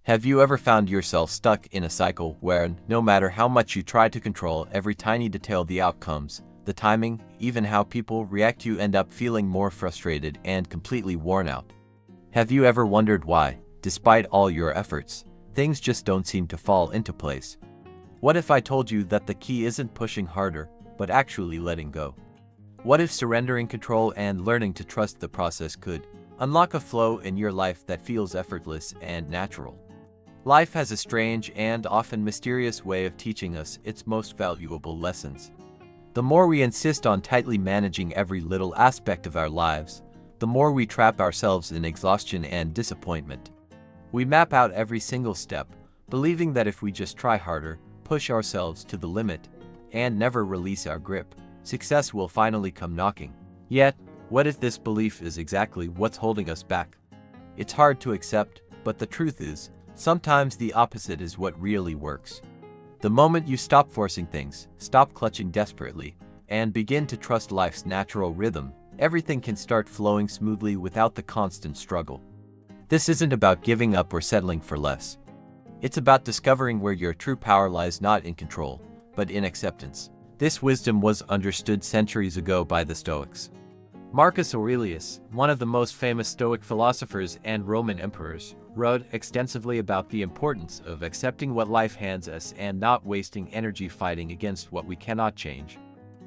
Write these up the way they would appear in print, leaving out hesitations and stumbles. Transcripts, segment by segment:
Have you ever found yourself stuck in a cycle where, no matter how much you try to control every tiny detail, the outcomes, the timing, even how people react, you end up feeling more frustrated and completely worn out? Have you ever wondered why, despite all your efforts, things just don't seem to fall into place? What if I told you that the key isn't pushing harder, but actually letting go? What if surrendering control and learning to trust the process could unlock a flow in your life that feels effortless and natural? Life has a strange and often mysterious way of teaching us its most valuable lessons. The more we insist on tightly managing every little aspect of our lives, the more we trap ourselves in exhaustion and disappointment. We map out every single step, believing that if we just try harder, push ourselves to the limit, and never release our grip, success will finally come knocking. Yet, what if this belief is exactly what's holding us back? It's hard to accept, but the truth is, sometimes the opposite is what really works. The moment you stop forcing things, stop clutching desperately, and begin to trust life's natural rhythm, everything can start flowing smoothly without the constant struggle. This isn't about giving up or settling for less. It's about discovering where your true power lies, not in control, but in acceptance. This wisdom was understood centuries ago by the Stoics. Marcus Aurelius, one of the most famous Stoic philosophers and Roman emperors, wrote extensively about the importance of accepting what life hands us and not wasting energy fighting against what we cannot change.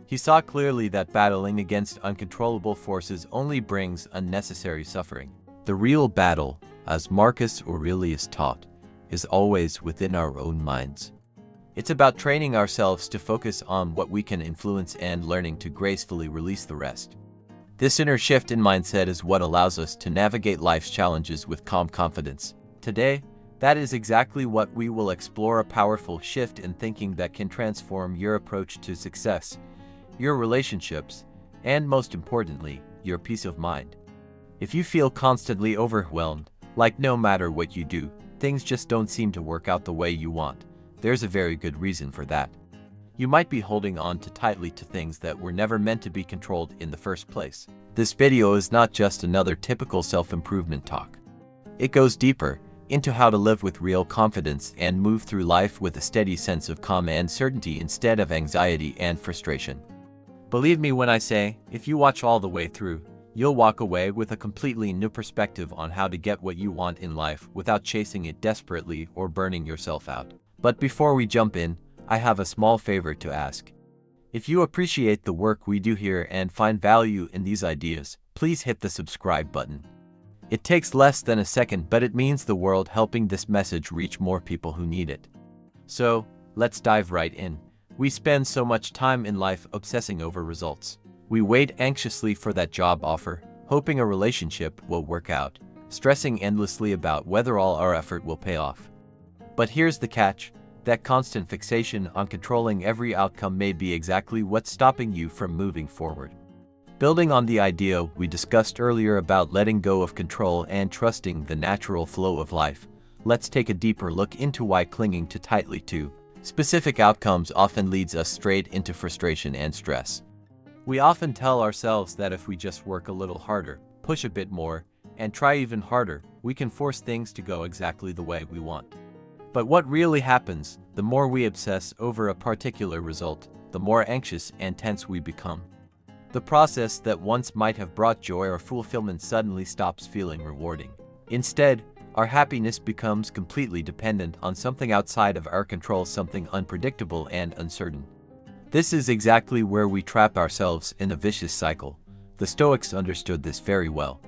He saw clearly that battling against uncontrollable forces only brings unnecessary suffering. The real battle, as Marcus Aurelius taught, is always within our own minds. It's about training ourselves to focus on what we can influence and learning to gracefully release the rest. This inner shift in mindset is what allows us to navigate life's challenges with calm confidence. Today, that is exactly what we will explore: a powerful shift in thinking that can transform your approach to success, your relationships, and most importantly, your peace of mind. If you feel constantly overwhelmed, like no matter what you do, things just don't seem to work out the way you want, there's a very good reason for that. You might be holding on too tightly to things that were never meant to be controlled in the first place. This video is not just another typical self-improvement talk. It goes deeper into how to live with real confidence and move through life with a steady sense of calm and certainty instead of anxiety and frustration. Believe me when I say, if you watch all the way through, you'll walk away with a completely new perspective on how to get what you want in life without chasing it desperately or burning yourself out. But before we jump in, I have a small favor to ask. If you appreciate the work we do here and find value in these ideas, please hit the subscribe button. It takes less than a second, but it means the world, helping this message reach more people who need it. So, let's dive right in. We spend so much time in life obsessing over results. We wait anxiously for that job offer, hoping a relationship will work out, stressing endlessly about whether all our effort will pay off. But here's the catch. That constant fixation on controlling every outcome may be exactly what's stopping you from moving forward. Building on the idea we discussed earlier about letting go of control and trusting the natural flow of life, let's take a deeper look into why clinging too tightly to specific outcomes often leads us straight into frustration and stress. We often tell ourselves that if we just work a little harder, push a bit more, and try even harder, we can force things to go exactly the way we want. But what really happens, the more we obsess over a particular result, the more anxious and tense we become. The process that once might have brought joy or fulfillment suddenly stops feeling rewarding. Instead, our happiness becomes completely dependent on something outside of our control, something unpredictable and uncertain. This is exactly where we trap ourselves in a vicious cycle. The Stoics understood this very well.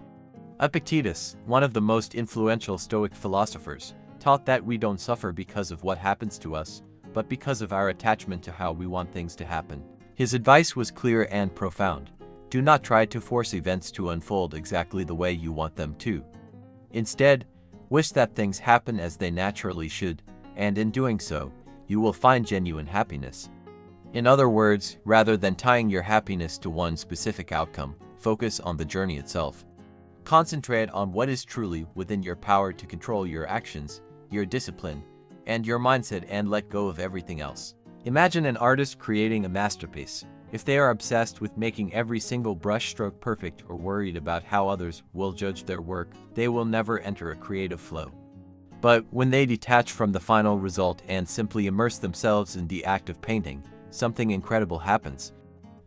Epictetus, one of the most influential Stoic philosophers, taught that we don't suffer because of what happens to us, but because of our attachment to how we want things to happen. His advice was clear and profound. Do not try to force events to unfold exactly the way you want them to. Instead, wish that things happen as they naturally should, and in doing so, you will find genuine happiness. In other words, rather than tying your happiness to one specific outcome, focus on the journey itself. Concentrate on what is truly within your power to control your actions, your discipline, and your mindset, and let go of everything else. Imagine an artist creating a masterpiece. If they are obsessed with making every single brushstroke perfect or worried about how others will judge their work, they will never enter a creative flow. But when they detach from the final result and simply immerse themselves in the act of painting, something incredible happens.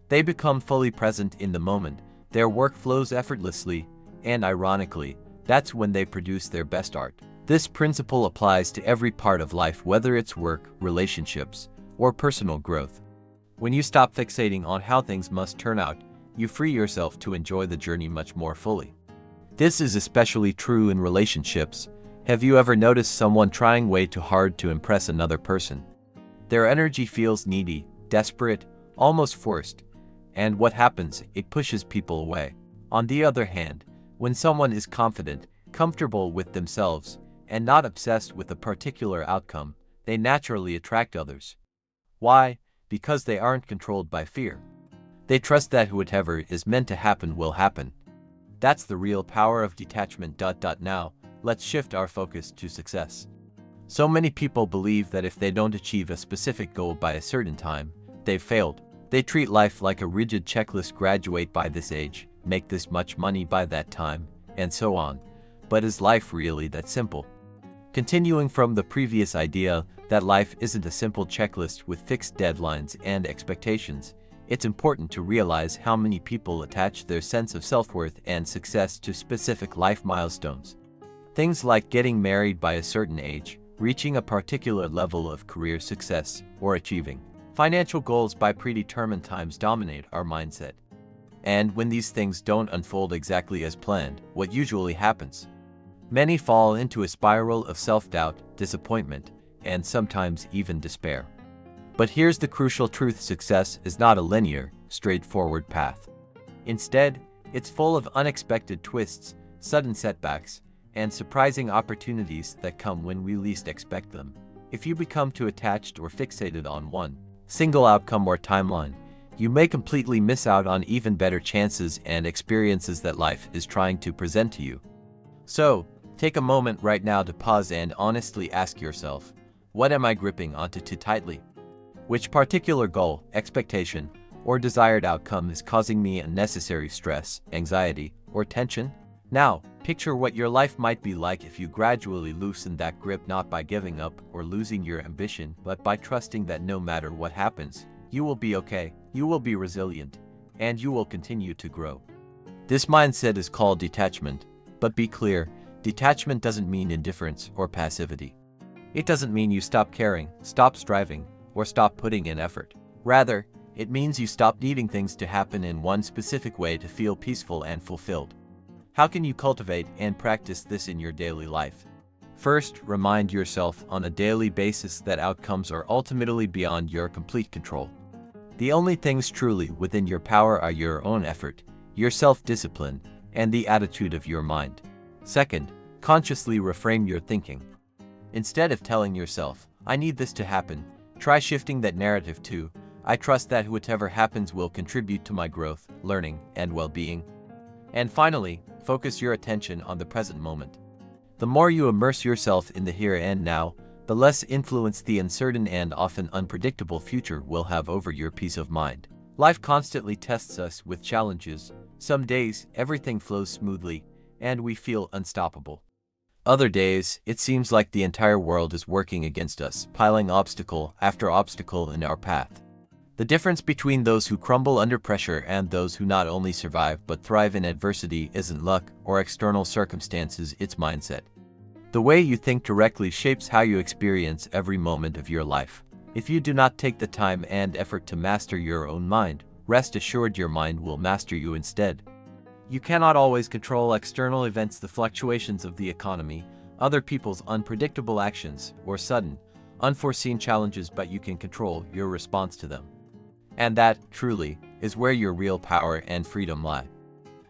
They become fully present in the moment, their work flows effortlessly, and ironically, that's when they produce their best art. This principle applies to every part of life, whether it's work, relationships, or personal growth. When you stop fixating on how things must turn out, you free yourself to enjoy the journey much more fully. This is especially true in relationships. Have you ever noticed someone trying way too hard to impress another person? Their energy feels needy, desperate, almost forced, and what happens? It pushes people away. On the other hand, when someone is confident, comfortable with themselves, and not obsessed with a particular outcome, they naturally attract others. Why? Because they aren't controlled by fear. They trust that whatever is meant to happen will happen. That's the real power of detachment. Now, let's shift our focus to success. So many people believe that if they don't achieve a specific goal by a certain time, they've failed. They treat life like a rigid checklist: graduate by this age, make this much money by that time, and so on. But is life really that simple? Continuing from the previous idea that life isn't a simple checklist with fixed deadlines and expectations, it's important to realize how many people attach their sense of self-worth and success to specific life milestones. Things like getting married by a certain age, reaching a particular level of career success, or achieving financial goals by predetermined times dominate our mindset. And when these things don't unfold exactly as planned, what usually happens? Many fall into a spiral of self-doubt, disappointment, and sometimes even despair. But here's the crucial truth: success is not a linear, straightforward path. Instead, it's full of unexpected twists, sudden setbacks, and surprising opportunities that come when we least expect them. If you become too attached or fixated on one single outcome or timeline, you may completely miss out on even better chances and experiences that life is trying to present to you. So, take a moment right now to pause and honestly ask yourself, what am I gripping onto too tightly? Which particular goal, expectation, or desired outcome is causing me unnecessary stress, anxiety, or tension? Now, picture what your life might be like if you gradually loosen that grip, not by giving up or losing your ambition, but by trusting that no matter what happens, you will be okay, you will be resilient, and you will continue to grow. This mindset is called detachment, but be clear, detachment doesn't mean indifference or passivity. It doesn't mean you stop caring, stop striving, or stop putting in effort. Rather, it means you stop needing things to happen in one specific way to feel peaceful and fulfilled. How can you cultivate and practice this in your daily life? First, remind yourself on a daily basis that outcomes are ultimately beyond your complete control. The only things truly within your power are your own effort, your self-discipline, and the attitude of your mind. Second, consciously reframe your thinking. Instead of telling yourself, I need this to happen, try shifting that narrative to, I trust that whatever happens will contribute to my growth, learning, and well-being. And finally, focus your attention on the present moment. The more you immerse yourself in the here and now, the less influence the uncertain and often unpredictable future will have over your peace of mind. Life constantly tests us with challenges. Some days, everything flows smoothly, and we feel unstoppable. Other days, it seems like the entire world is working against us, piling obstacle after obstacle in our path. The difference between those who crumble under pressure and those who not only survive but thrive in adversity isn't luck or external circumstances, it's mindset. The way you think directly shapes how you experience every moment of your life. If you do not take the time and effort to master your own mind, rest assured your mind will master you instead. You cannot always control external events, the fluctuations of the economy, other people's unpredictable actions, or sudden, unforeseen challenges, but you can control your response to them. And that, truly, is where your real power and freedom lie.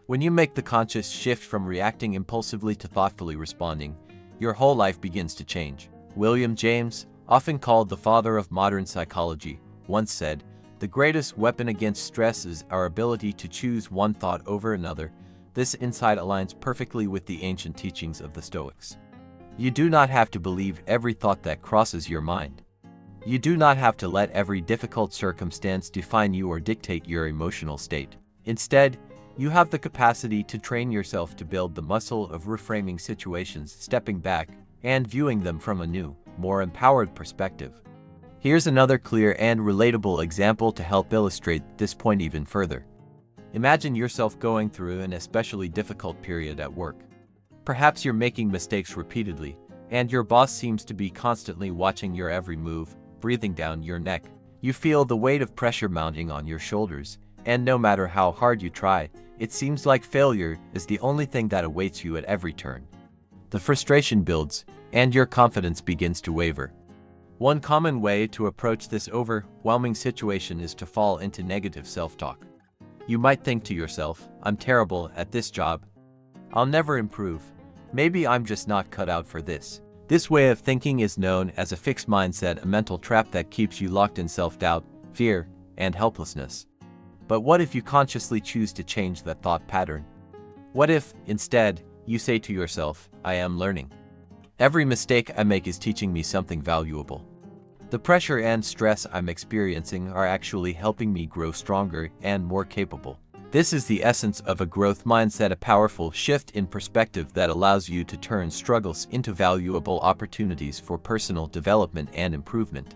When you make the conscious shift from reacting impulsively to thoughtfully responding, your whole life begins to change. William James, often called the father of modern psychology, once said, "The greatest weapon against stress is our ability to choose one thought over another." This insight aligns perfectly with the ancient teachings of the Stoics. You do not have to believe every thought that crosses your mind. You do not have to let every difficult circumstance define you or dictate your emotional state. Instead, you have the capacity to train yourself to build the muscle of reframing situations, stepping back, and viewing them from a new, more empowered perspective. Here's another clear and relatable example to help illustrate this point even further. Imagine yourself going through an especially difficult period at work. Perhaps you're making mistakes repeatedly, and your boss seems to be constantly watching your every move, breathing down your neck. You feel the weight of pressure mounting on your shoulders, and no matter how hard you try, it seems like failure is the only thing that awaits you at every turn. The frustration builds, and your confidence begins to waver. One common way to approach this overwhelming situation is to fall into negative self-talk. You might think to yourself, "I'm terrible at this job. I'll never improve. Maybe I'm just not cut out for this." This way of thinking is known as a fixed mindset, a mental trap that keeps you locked in self-doubt, fear, and helplessness. But what if you consciously choose to change that thought pattern? What if, instead, you say to yourself, "I am learning. Every mistake I make is teaching me something valuable. The pressure and stress I'm experiencing are actually helping me grow stronger and more capable." This is the essence of a growth mindset, a powerful shift in perspective that allows you to turn struggles into valuable opportunities for personal development and improvement.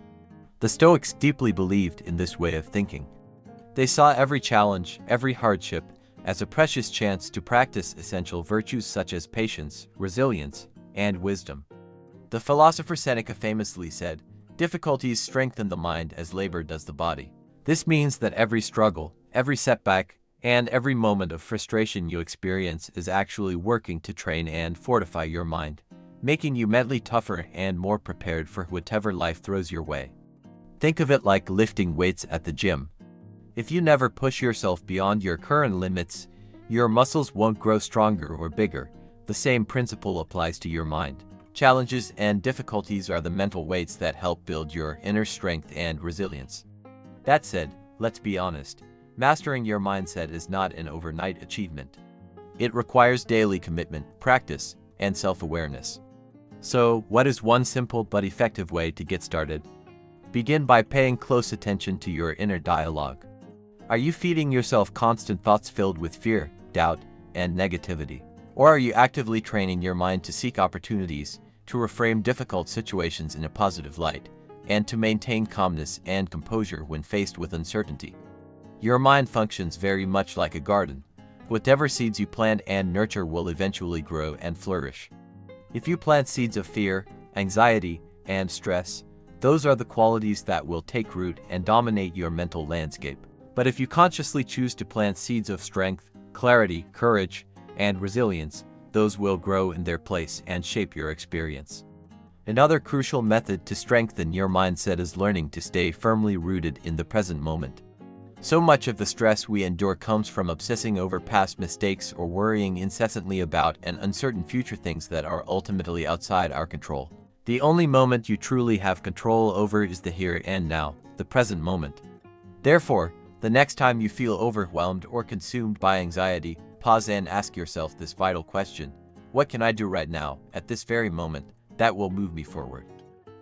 The Stoics deeply believed in this way of thinking. They saw every challenge, every hardship, as a precious chance to practice essential virtues such as patience, resilience, and wisdom. The philosopher Seneca famously said, "Difficulties strengthen the mind as labor does the body." This means that every struggle, every setback, and every moment of frustration you experience is actually working to train and fortify your mind, making you mentally tougher and more prepared for whatever life throws your way. Think of it like lifting weights at the gym. If you never push yourself beyond your current limits, your muscles won't grow stronger or bigger. The same principle applies to your mind. Challenges and difficulties are the mental weights that help build your inner strength and resilience. That said, let's be honest. Mastering your mindset is not an overnight achievement. It requires daily commitment, practice, and self-awareness. So, what is one simple but effective way to get started? Begin by paying close attention to your inner dialogue. Are you feeding yourself constant thoughts filled with fear, doubt, and negativity? Or are you actively training your mind to seek opportunities, to reframe difficult situations in a positive light, and to maintain calmness and composure when faced with uncertainty? Your mind functions very much like a garden. Whatever seeds you plant and nurture will eventually grow and flourish. If you plant seeds of fear, anxiety, and stress, those are the qualities that will take root and dominate your mental landscape. But if you consciously choose to plant seeds of strength, clarity, courage, and resilience, those will grow in their place and shape your experience. Another crucial method to strengthen your mindset is learning to stay firmly rooted in the present moment. So much of the stress we endure comes from obsessing over past mistakes or worrying incessantly about and uncertain future things that are ultimately outside our control. The only moment you truly have control over is the here and now, the present moment. Therefore, the next time you feel overwhelmed or consumed by anxiety, pause and ask yourself this vital question: what can I do right now, at this very moment, that will move me forward?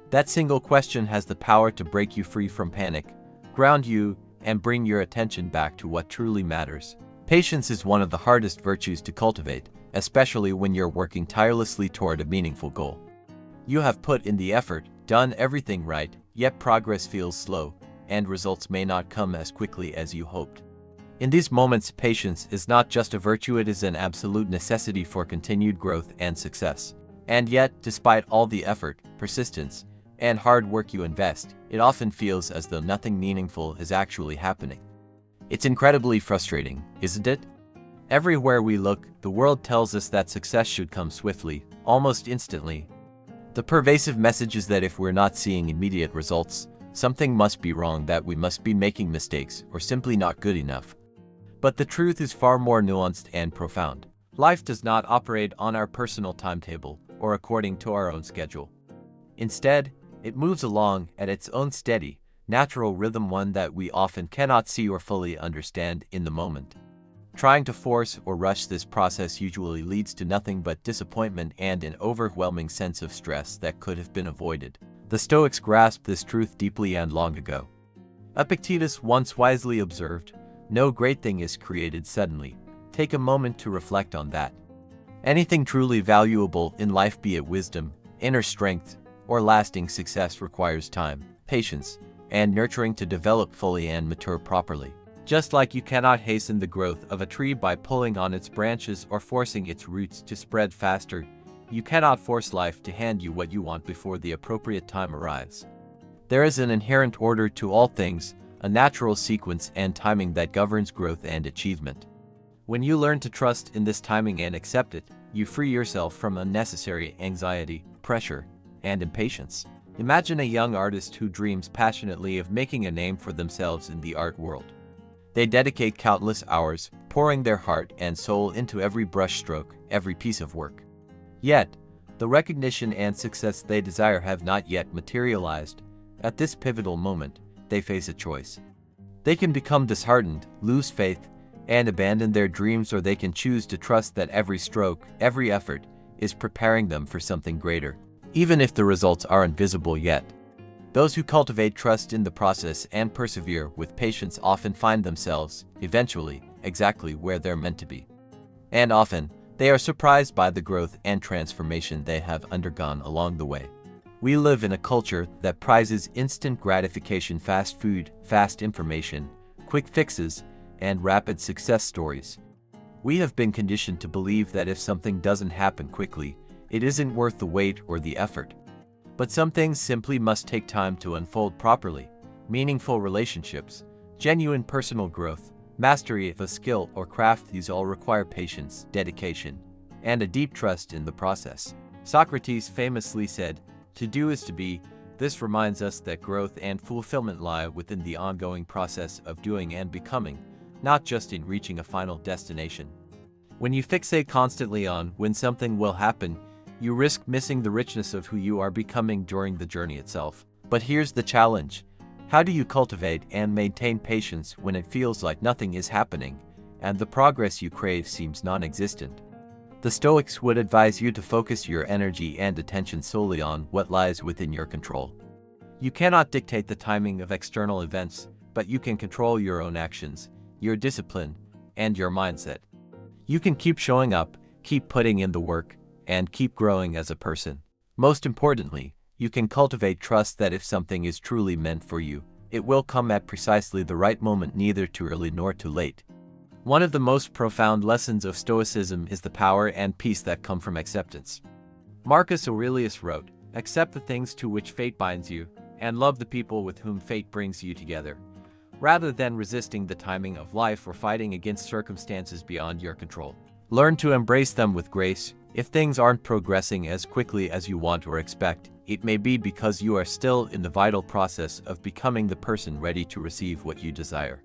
That single question has the power to break you free from panic, ground you, and bring your attention back to what truly matters. Patience is one of the hardest virtues to cultivate, especially when you're working tirelessly toward a meaningful goal. You have put in the effort, done everything right, yet progress feels slow, and results may not come as quickly as you hoped. In these moments, patience is not just a virtue, it is an absolute necessity for continued growth and success. And yet, despite all the effort, persistence, and hard work you invest, it often feels as though nothing meaningful is actually happening. It's incredibly frustrating, isn't it? Everywhere we look, the world tells us that success should come swiftly, almost instantly. The pervasive message is that if we're not seeing immediate results, something must be wrong, that we must be making mistakes or simply not good enough. But the truth is far more nuanced and profound. Life does not operate on our personal timetable or according to our own schedule. Instead, it moves along at its own steady, natural rhythm, one that we often cannot see or fully understand in the moment. Trying to force or rush this process usually leads to nothing but disappointment and an overwhelming sense of stress that could have been avoided. The Stoics grasped this truth deeply and long ago. Epictetus once wisely observed, "No great thing is created suddenly." Take a moment to reflect on that. Anything truly valuable in life, be it wisdom, inner strength, or lasting success requires time, patience, and nurturing to develop fully and mature properly. Just like you cannot hasten the growth of a tree by pulling on its branches or forcing its roots to spread faster, you cannot force life to hand you what you want before the appropriate time arrives. There is an inherent order to all things, a natural sequence and timing that governs growth and achievement. When you learn to trust in this timing and accept it, you free yourself from unnecessary anxiety, pressure, and impatience. Imagine a young artist who dreams passionately of making a name for themselves in the art world. They dedicate countless hours, pouring their heart and soul into every brushstroke, every piece of work. Yet, the recognition and success they desire have not yet materialized. At this pivotal moment, they face a choice. They can become disheartened, lose faith, and abandon their dreams, or they can choose to trust that every stroke, every effort, is preparing them for something greater, even if the results are invisible yet. Those who cultivate trust in the process and persevere with patience often find themselves, eventually, exactly where they're meant to be. And often, they are surprised by the growth and transformation they have undergone along the way. We live in a culture that prizes instant gratification, fast food, fast information, quick fixes, and rapid success stories. We have been conditioned to believe that if something doesn't happen quickly, it isn't worth the wait or the effort. But some things simply must take time to unfold properly. Meaningful relationships, genuine personal growth, mastery of a skill or craft, these all require patience, dedication, and a deep trust in the process. Socrates famously said, "To do is to be." This reminds us that growth and fulfillment lie within the ongoing process of doing and becoming, not just in reaching a final destination. When you fixate constantly on when something will happen, you risk missing the richness of who you are becoming during the journey itself. But here's the challenge. How do you cultivate and maintain patience when it feels like nothing is happening, and the progress you crave seems non-existent? The Stoics would advise you to focus your energy and attention solely on what lies within your control. You cannot dictate the timing of external events, but you can control your own actions, your discipline, and your mindset. You can keep showing up, keep putting in the work, and keep growing as a person. Most importantly, you can cultivate trust that if something is truly meant for you, it will come at precisely the right moment, neither too early nor too late. One of the most profound lessons of Stoicism is the power and peace that come from acceptance. Marcus Aurelius wrote, "Accept the things to which fate binds you, and love the people with whom fate brings you together." Rather than resisting the timing of life or fighting against circumstances beyond your control, learn to embrace them with grace. If things aren't progressing as quickly as you want or expect, it may be because you are still in the vital process of becoming the person ready to receive what you desire.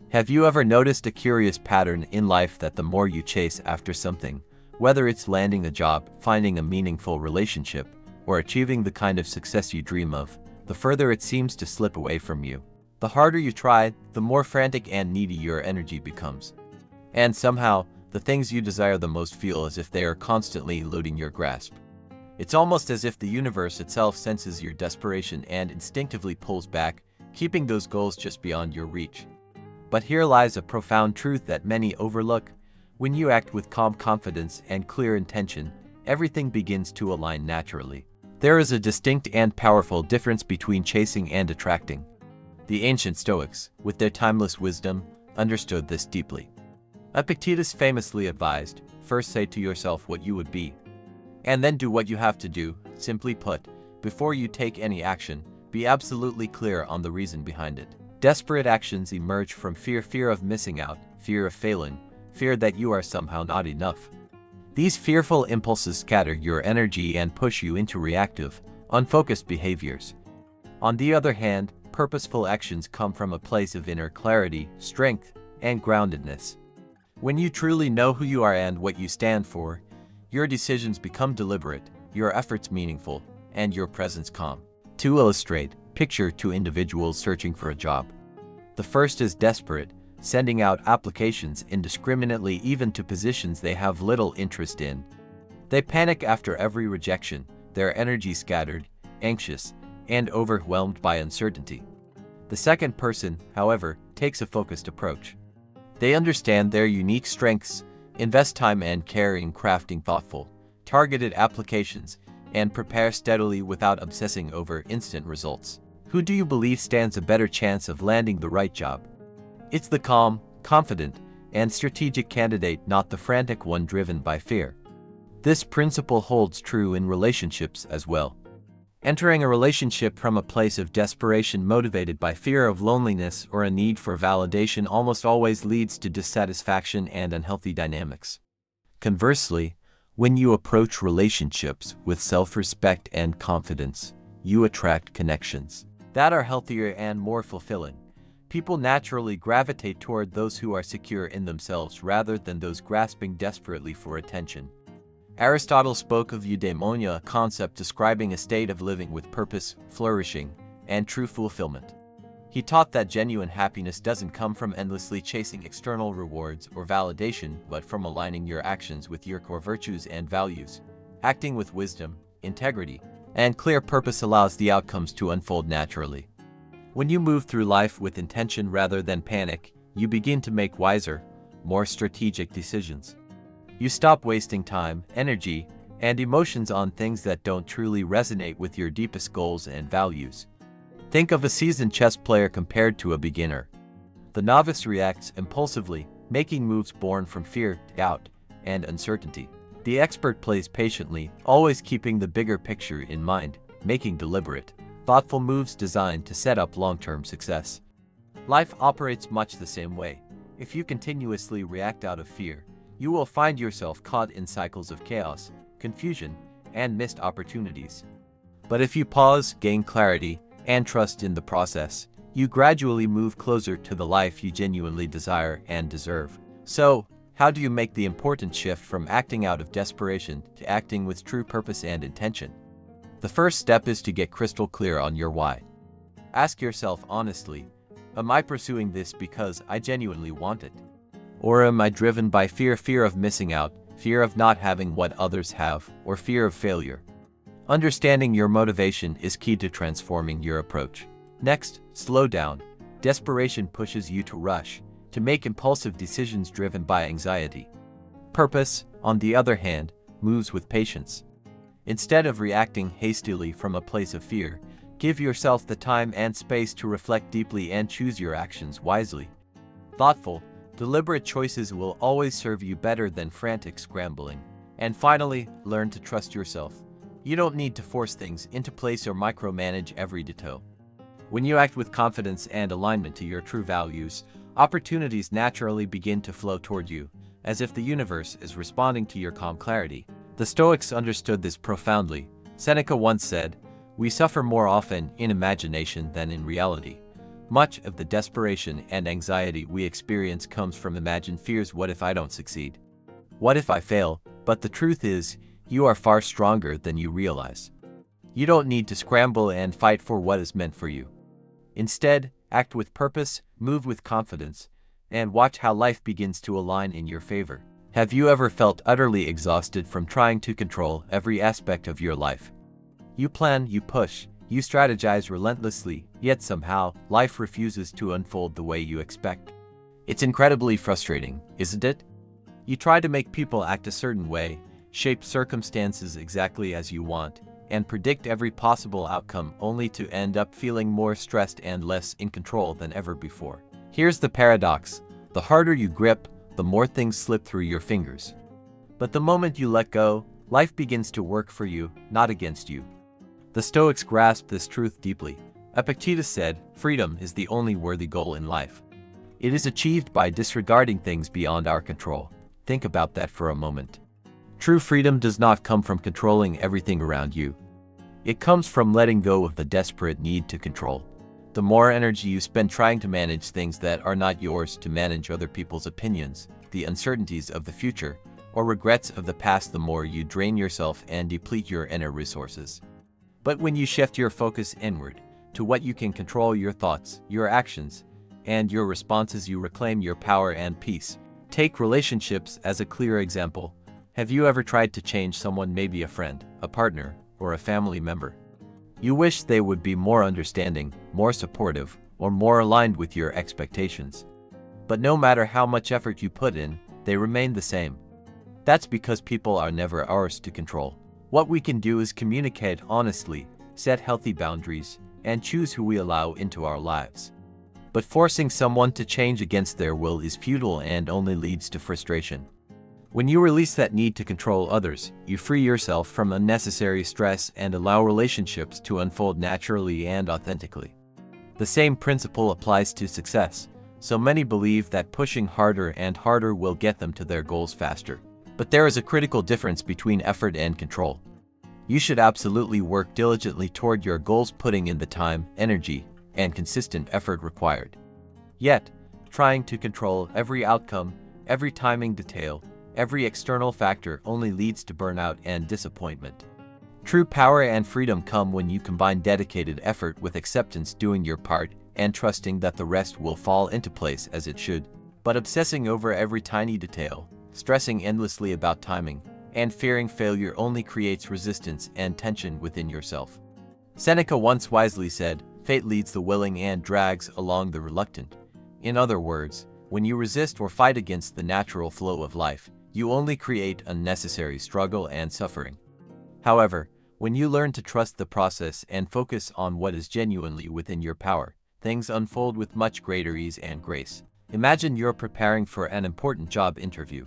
Have you ever noticed a curious pattern in life that the more you chase after something, whether it's landing a job, finding a meaningful relationship, or achieving the kind of success you dream of, the further it seems to slip away from you? The harder you try, the more frantic and needy your energy becomes. And somehow, the things you desire the most feel as if they are constantly eluding your grasp. It's almost as if the universe itself senses your desperation and instinctively pulls back, keeping those goals just beyond your reach. But here lies a profound truth that many overlook. When you act with calm confidence and clear intention, everything begins to align naturally. There is a distinct and powerful difference between chasing and attracting. The ancient Stoics, with their timeless wisdom, understood this deeply. Epictetus famously advised, "First say to yourself what you would be, and then do what you have to do." Simply put, before you take any action, be absolutely clear on the reason behind it. Desperate actions emerge from fear of missing out, fear of failing, fear that you are somehow not enough. These fearful impulses scatter your energy and push you into reactive, unfocused behaviors. On the other hand, purposeful actions come from a place of inner clarity, strength, and groundedness. When you truly know who you are and what you stand for, your decisions become deliberate, your efforts meaningful, and your presence calm. To illustrate, picture two individuals searching for a job. The first is desperate, sending out applications indiscriminately even to positions they have little interest in. They panic after every rejection, their energy scattered, anxious, and overwhelmed by uncertainty. The second person, however, takes a focused approach. They understand their unique strengths, invest time and care in crafting thoughtful, targeted applications, and prepare steadily without obsessing over instant results. Who do you believe stands a better chance of landing the right job? It's the calm, confident, and strategic candidate, not the frantic one driven by fear. This principle holds true in relationships as well. Entering a relationship from a place of desperation motivated by fear of loneliness or a need for validation almost always leads to dissatisfaction and unhealthy dynamics. Conversely, when you approach relationships with self-respect and confidence, you attract connections that are healthier and more fulfilling. People naturally gravitate toward those who are secure in themselves rather than those grasping desperately for attention. Aristotle spoke of eudaimonia, a concept describing a state of living with purpose, flourishing, and true fulfillment. He taught that genuine happiness doesn't come from endlessly chasing external rewards or validation, but from aligning your actions with your core virtues and values. Acting with wisdom, integrity, and clear purpose allows the outcomes to unfold naturally. When you move through life with intention rather than panic, you begin to make wiser, more strategic decisions. You stop wasting time, energy, and emotions on things that don't truly resonate with your deepest goals and values. Think of a seasoned chess player compared to a beginner. The novice reacts impulsively, making moves born from fear, doubt, and uncertainty. The expert plays patiently, always keeping the bigger picture in mind, making deliberate, thoughtful moves designed to set up long-term success. Life operates much the same way. If you continuously react out of fear, you will find yourself caught in cycles of chaos, confusion, and missed opportunities. But if you pause, gain clarity, and trust in the process, you gradually move closer to the life you genuinely desire and deserve. So, how do you make the important shift from acting out of desperation to acting with true purpose and intention? The first step is to get crystal clear on your why. Ask yourself honestly, am I pursuing this because I genuinely want it? Or am I driven by fear of missing out, fear of not having what others have, or fear of failure? Understanding your motivation is key to transforming your approach. Next, slow down. Desperation pushes you to rush, to make impulsive decisions driven by anxiety. Purpose, on the other hand, moves with patience. Instead of reacting hastily from a place of fear, give yourself the time and space to reflect deeply and choose your actions wisely. Thoughtful, deliberate choices will always serve you better than frantic scrambling. And finally, learn to trust yourself. You don't need to force things into place or micromanage every detail. When you act with confidence and alignment to your true values, opportunities naturally begin to flow toward you, as if the universe is responding to your calm clarity. The Stoics understood this profoundly. Seneca once said, "We suffer more often in imagination than in reality." Much of the desperation and anxiety we experience comes from imagined fears. What if I don't succeed? What if I fail? But the truth is, you are far stronger than you realize. You don't need to scramble and fight for what is meant for you. Instead, act with purpose, move with confidence, and watch how life begins to align in your favor. Have you ever felt utterly exhausted from trying to control every aspect of your life? You plan, you push, you strategize relentlessly, yet somehow, life refuses to unfold the way you expect. It's incredibly frustrating, isn't it? You try to make people act a certain way, shape circumstances exactly as you want, and predict every possible outcome only to end up feeling more stressed and less in control than ever before. Here's the paradox. The harder you grip, the more things slip through your fingers. But the moment you let go, life begins to work for you, not against you. The Stoics grasped this truth deeply. Epictetus said, "Freedom is the only worthy goal in life. It is achieved by disregarding things beyond our control." Think about that for a moment. True freedom does not come from controlling everything around you. It comes from letting go of the desperate need to control. The more energy you spend trying to manage things that are not yours, to manage other people's opinions, the uncertainties of the future, or regrets of the past, the more you drain yourself and deplete your inner resources. But when you shift your focus inward, to what you can control, your thoughts, your actions, and your responses, you reclaim your power and peace. Take relationships as a clear example. Have you ever tried to change someone, maybe a friend, a partner, or a family member? You wish they would be more understanding, more supportive, or more aligned with your expectations. But no matter how much effort you put in, they remain the same. That's because people are never ours to control. What we can do is communicate honestly, set healthy boundaries, and choose who we allow into our lives. But forcing someone to change against their will is futile and only leads to frustration. When you release that need to control others, you free yourself from unnecessary stress and allow relationships to unfold naturally and authentically. The same principle applies to success. So many believe that pushing harder and harder will get them to their goals faster. But there is a critical difference between effort and control. You should absolutely work diligently toward your goals, putting in the time, energy, and consistent effort required. Yet, trying to control every outcome, every timing detail, every external factor only leads to burnout and disappointment. True power and freedom come when you combine dedicated effort with acceptance, doing your part, and trusting that the rest will fall into place as it should. But obsessing over every tiny detail, stressing endlessly about timing, and fearing failure only creates resistance and tension within yourself. Seneca once wisely said, "Fate leads the willing and drags along the reluctant." In other words, when you resist or fight against the natural flow of life, you only create unnecessary struggle and suffering. However, when you learn to trust the process and focus on what is genuinely within your power, things unfold with much greater ease and grace. Imagine you're preparing for an important job interview.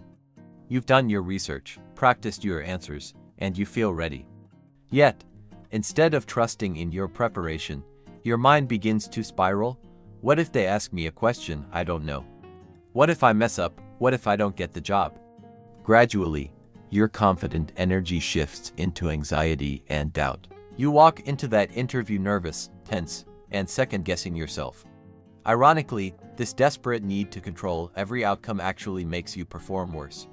You've done your research, practiced your answers, and you feel ready. Yet, instead of trusting in your preparation, your mind begins to spiral. What if they ask me a question I don't know? What if I mess up? What if I don't get the job? Gradually, your confident energy shifts into anxiety and doubt. You walk into that interview nervous, tense, and second-guessing yourself. Ironically, this desperate need to control every outcome actually makes you perform worse.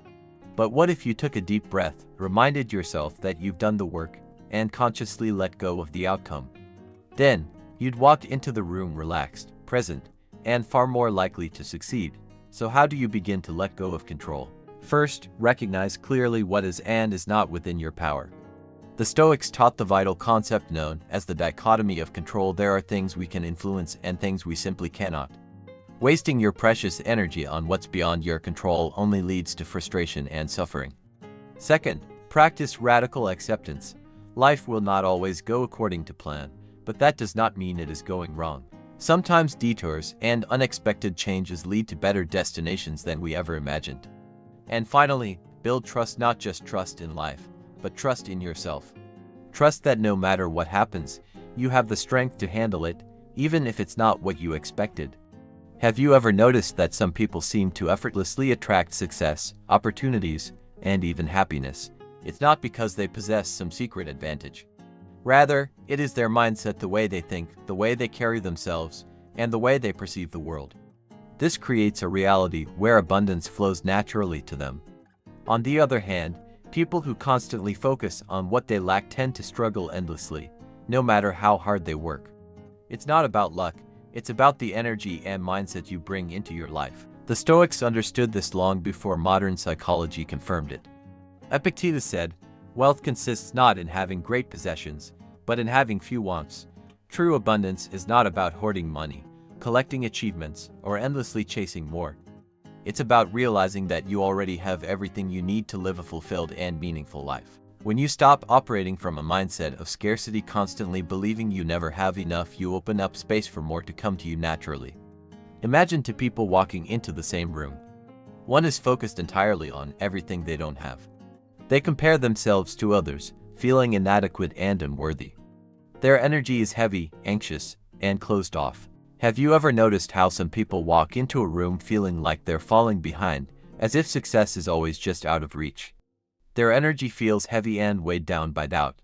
But what if you took a deep breath, reminded yourself that you've done the work, and consciously let go of the outcome? Then, you'd walk into the room relaxed, present, and far more likely to succeed. So how do you begin to let go of control? First, recognize clearly what is and is not within your power. The Stoics taught the vital concept known as the dichotomy of control. There are things we can influence and things we simply cannot. Wasting your precious energy on what's beyond your control only leads to frustration and suffering. Second, practice radical acceptance. Life will not always go according to plan, but that does not mean it is going wrong. Sometimes detours and unexpected changes lead to better destinations than we ever imagined. And finally, build trust, not just trust in life, but trust in yourself. Trust that no matter what happens, you have the strength to handle it, even if it's not what you expected. Have you ever noticed that some people seem to effortlessly attract success, opportunities, and even happiness? It's not because they possess some secret advantage. Rather, it is their mindset, the way they think, the way they carry themselves, and the way they perceive the world. This creates a reality where abundance flows naturally to them. On the other hand, people who constantly focus on what they lack tend to struggle endlessly, no matter how hard they work. It's not about luck, it's about the energy and mindset you bring into your life. The Stoics understood this long before modern psychology confirmed it. Epictetus said, "Wealth consists not in having great possessions, but in having few wants." True abundance is not about hoarding money, collecting achievements, or endlessly chasing more. It's about realizing that you already have everything you need to live a fulfilled and meaningful life. When you stop operating from a mindset of scarcity, constantly believing you never have enough, you open up space for more to come to you naturally. Imagine two people walking into the same room. One is focused entirely on everything they don't have. They compare themselves to others, feeling inadequate and unworthy. Their energy is heavy, anxious, and closed off. Have you ever noticed how some people walk into a room feeling like they're falling behind, as if success is always just out of reach? Their energy feels heavy and weighed down by doubt.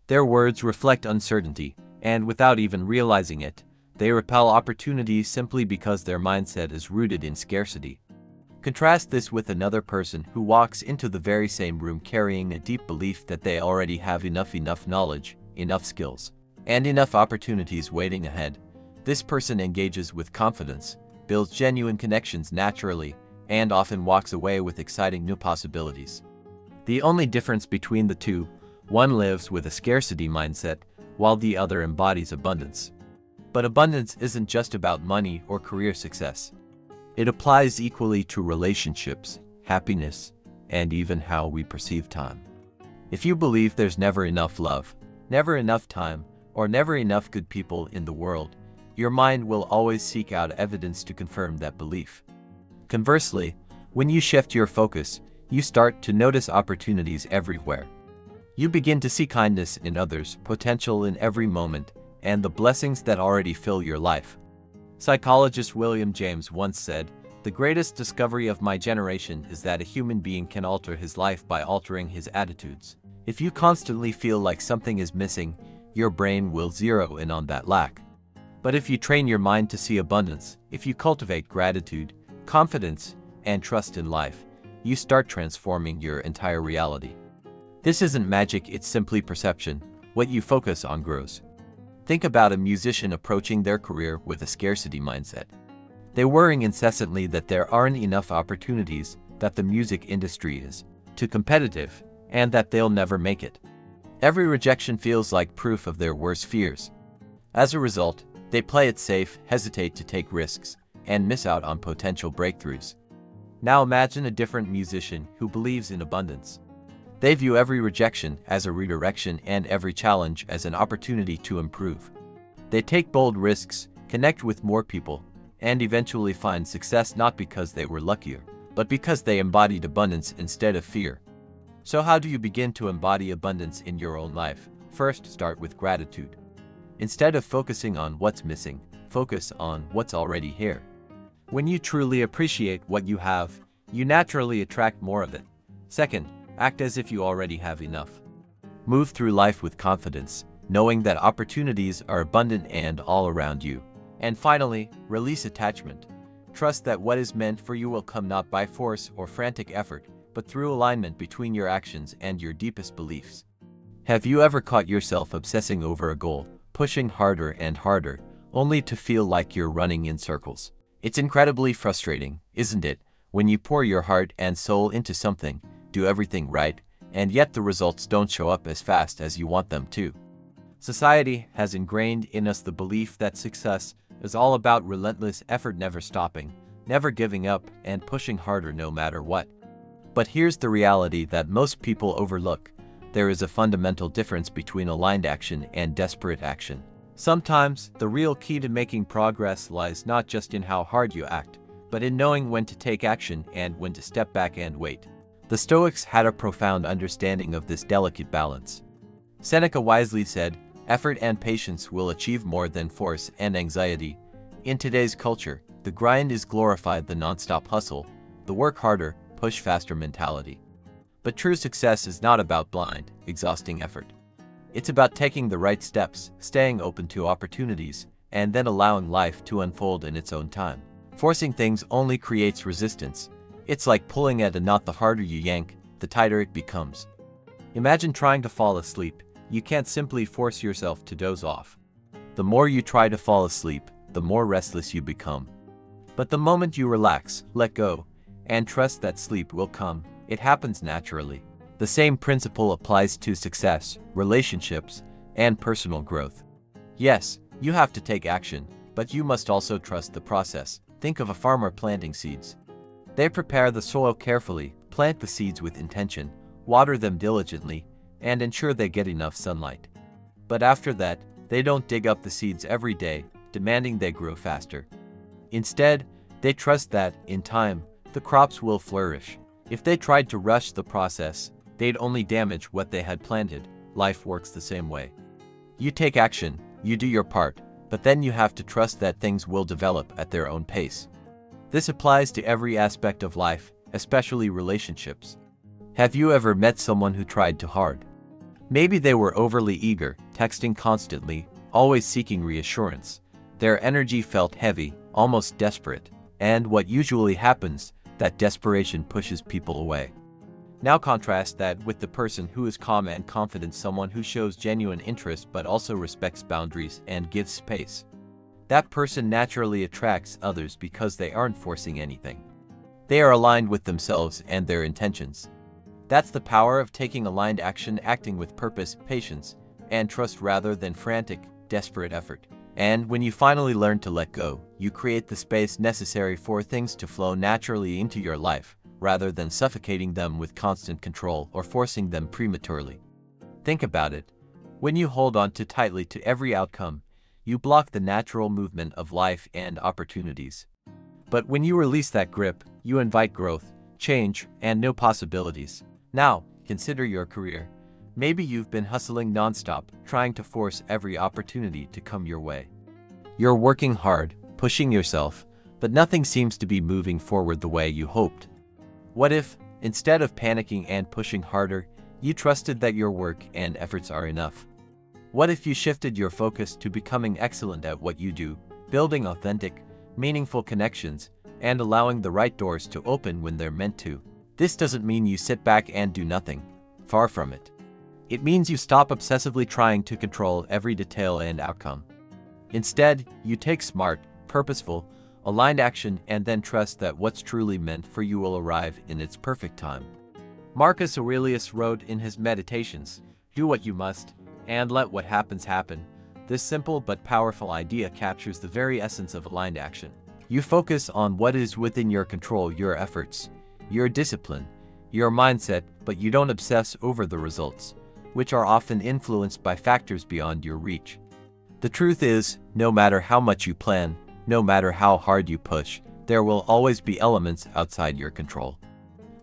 Their words reflect uncertainty, and without even realizing it, they repel opportunities simply because their mindset is rooted in scarcity. Contrast this with another person who walks into the very same room carrying a deep belief that they already have enough knowledge, enough skills, and enough opportunities waiting ahead. This person engages with confidence, builds genuine connections naturally, and often walks away with exciting new possibilities. The only difference between the two, one lives with a scarcity mindset, while the other embodies abundance. But abundance isn't just about money or career success. It applies equally to relationships, happiness, and even how we perceive time. If you believe there's never enough love, never enough time, or never enough good people in the world, your mind will always seek out evidence to confirm that belief. Conversely, when you shift your focus, you start to notice opportunities everywhere. You begin to see kindness in others, potential in every moment, and the blessings that already fill your life. Psychologist William James once said, "The greatest discovery of my generation is that a human being can alter his life by altering his attitudes." If you constantly feel like something is missing, your brain will zero in on that lack. But if you train your mind to see abundance, if you cultivate gratitude, confidence, and trust in life, you start transforming your entire reality. This isn't magic, it's simply perception. What you focus on grows. Think about a musician approaching their career with a scarcity mindset. They're worrying incessantly that there aren't enough opportunities, that the music industry is too competitive, and that they'll never make it. Every rejection feels like proof of their worst fears. As a result, they play it safe, hesitate to take risks, and miss out on potential breakthroughs. Now imagine a different musician who believes in abundance. They view every rejection as a redirection and every challenge as an opportunity to improve. They take bold risks, connect with more people, and eventually find success not because they were luckier, but because they embodied abundance instead of fear. So how do you begin to embody abundance in your own life? First, start with gratitude. Instead of focusing on what's missing, focus on what's already here. When you truly appreciate what you have, you naturally attract more of it. Second, act as if you already have enough. Move through life with confidence, knowing that opportunities are abundant and all around you. And finally, release attachment. Trust that what is meant for you will come not by force or frantic effort, but through alignment between your actions and your deepest beliefs. Have you ever caught yourself obsessing over a goal, pushing harder and harder, only to feel like you're running in circles? It's incredibly frustrating, isn't it, when you pour your heart and soul into something, do everything right, and yet the results don't show up as fast as you want them to. Society has ingrained in us the belief that success is all about relentless effort, never stopping, never giving up, and pushing harder no matter what. But here's the reality that most people overlook. There is a fundamental difference between aligned action and desperate action. Sometimes, the real key to making progress lies not just in how hard you act, but in knowing when to take action and when to step back and wait. The Stoics had a profound understanding of this delicate balance. Seneca wisely said, "Effort and patience will achieve more than force and anxiety." In today's culture, the grind is glorified, the non-stop hustle, the work harder, push faster mentality. But true success is not about blind, exhausting effort. It's about taking the right steps, staying open to opportunities, and then allowing life to unfold in its own time. Forcing things only creates resistance. It's like pulling at a knot. The harder you yank, the tighter it becomes. Imagine trying to fall asleep. You can't simply force yourself to doze off. The more you try to fall asleep, the more restless you become. But the moment you relax, let go, and trust that sleep will come, it happens naturally. The same principle applies to success, relationships, and personal growth. Yes, you have to take action, but you must also trust the process. Think of a farmer planting seeds. They prepare the soil carefully, plant the seeds with intention, water them diligently, and ensure they get enough sunlight. But after that, they don't dig up the seeds every day, demanding they grow faster. Instead, they trust that, in time, the crops will flourish. If they tried to rush the process, they'd only damage what they had planted. Life works the same way. You take action, you do your part, but then you have to trust that things will develop at their own pace. This applies to every aspect of life, especially relationships. Have you ever met someone who tried too hard? Maybe they were overly eager, texting constantly, always seeking reassurance. Their energy felt heavy, almost desperate, and what usually happens, that desperation pushes people away. Now contrast that with the person who is calm and confident, someone who shows genuine interest but also respects boundaries and gives space. That person naturally attracts others because they aren't forcing anything. They are aligned with themselves and their intentions. That's the power of taking aligned action, acting with purpose, patience, and trust rather than frantic, desperate effort. And when you finally learn to let go, you create the space necessary for things to flow naturally into your life, rather than suffocating them with constant control or forcing them prematurely. Think about it. When you hold on too tightly to every outcome, you block the natural movement of life and opportunities. But when you release that grip, you invite growth, change, and new possibilities. Now, consider your career. Maybe you've been hustling nonstop, trying to force every opportunity to come your way. You're working hard, pushing yourself, but nothing seems to be moving forward the way you hoped. What if, instead of panicking and pushing harder, you trusted that your work and efforts are enough? What if you shifted your focus to becoming excellent at what you do, building authentic, meaningful connections, and allowing the right doors to open when they're meant to? This doesn't mean you sit back and do nothing. Far from it. It means you stop obsessively trying to control every detail and outcome. Instead, you take smart, purposeful, aligned action and then trust that what's truly meant for you will arrive in its perfect time. Marcus Aurelius wrote in his Meditations, "Do what you must, and let what happens happen." This simple but powerful idea captures the very essence of aligned action. You focus on what is within your control, your efforts, your discipline, your mindset, but you don't obsess over the results, which are often influenced by factors beyond your reach. The truth is, no matter how much you plan, no matter how hard you push, there will always be elements outside your control.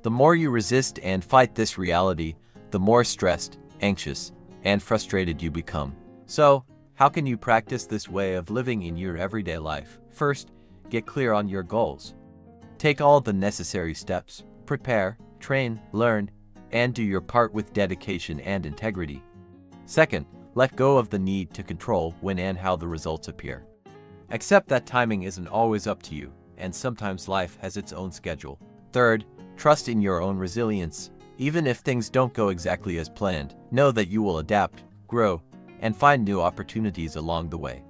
The more you resist and fight this reality, the more stressed, anxious, and frustrated you become. So, how can you practice this way of living in your everyday life? First, get clear on your goals. Take all the necessary steps. Prepare, train, learn, and do your part with dedication and integrity. Second, let go of the need to control when and how the results appear. Accept that timing isn't always up to you, and sometimes life has its own schedule. Third, trust in your own resilience. Even if things don't go exactly as planned, know that you will adapt, grow, and find new opportunities along the way.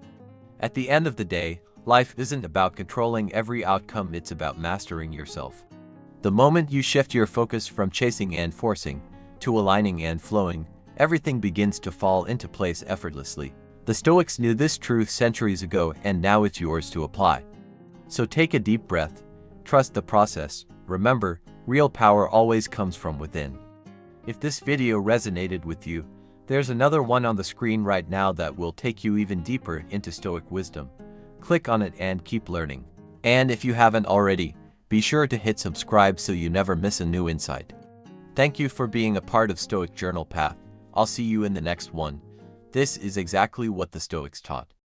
At the end of the day, life isn't about controlling every outcome, it's about mastering yourself. The moment you shift your focus from chasing and forcing to aligning and flowing, everything begins to fall into place effortlessly. The Stoics knew this truth centuries ago, and now it's yours to apply. So take a deep breath, trust the process. Remember, real power always comes from within. If this video resonated with you, there's another one on the screen right now that will take you even deeper into Stoic wisdom. Click on it and keep learning. And if you haven't already, be sure to hit subscribe so you never miss a new insight. Thank you for being a part of Stoic Journal Path. I'll see you in the next one. This is exactly what the Stoics taught.